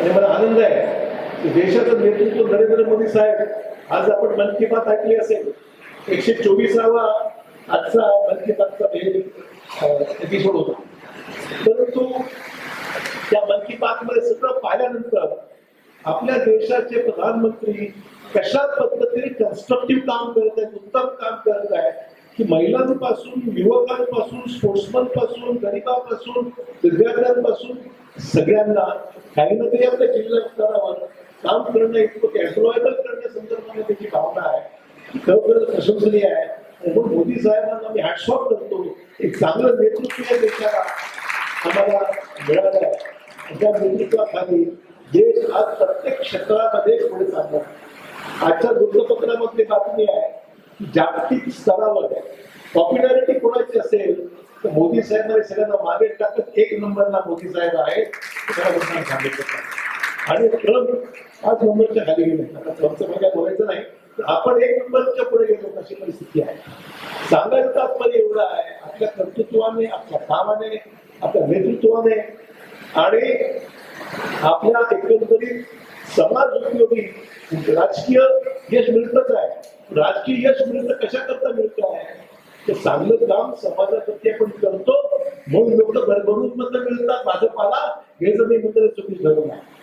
आणि मला आनंद आहे की देशाचं नेतृत्व नरेंद्र मोदी साहेब, आज आपण मन की बात ऐकली असेल, 124वा आजचा मन की बातचा एपिसोड होता. परंतु त्या मन की बात मध्ये सगळं पाहिल्यानंतर आपल्या देशाचे प्रधानमंत्री कशा पद्धतीने कन्स्ट्रक्टिव्ह काम करत आहेत, उत्तम काम करत आहेत की महिलांपासून, युवकांपासून, स्पोर्ट्समन पासून, गरिबापासून, विद्यार्थ्यांपासून सगळ्यांना काही ना काही आपल्या जिल्हा स्तरावर काम करणं, इतकं एम्प्लॉयबल करण्यासंदर्भाने त्याची भावना आहे, खरोखर प्रशंसनीय आहे. म्हणून मोदी साहेबांना मी हॅट्स ऑफ करतो. एक चांगलं नेतृत्व या देशाला आम्हाला मिळालं आहे. त्या नेतृत्वाखाली देश आज प्रत्येक क्षेत्रामध्ये पुढे चालला. आजच्या वृत्तपत्रामधली बातमी आहे की जागतिक स्तरावर पॉप्युलॅरिटी कोणाची असेल तर मोदी साहेबांनी सगळ्यांना मागे टाकत 1 नंबरला मोदी साहेब आहेत सांगितलं. आणि ट्रम्प आज नंबरच्या खाली गेले. आता ट्रम्पचं काय बोलायचं नाही, तर आपण 1 नंबरच्या पुढे गेलो अशी परिस्थिती आहे. सांगायचं तात्पर्य एवढं आहे, आपल्या कर्तृत्वाने, आपल्या कामाने, आपल्या नेतृत्वाने आणि आपल्या एकंदरीत समाज उपयोगी राजकीय यश मिळतच आहे. राजकीय यश मिळतं कशा करता मिळतं आहे ते चांगलं काम समाजाप्रती आपण करतो म्हणून एवढं भरभरून मतं मिळतात भाजपाला, हे जर मी म्हणतो चुकीचं झालं नाही.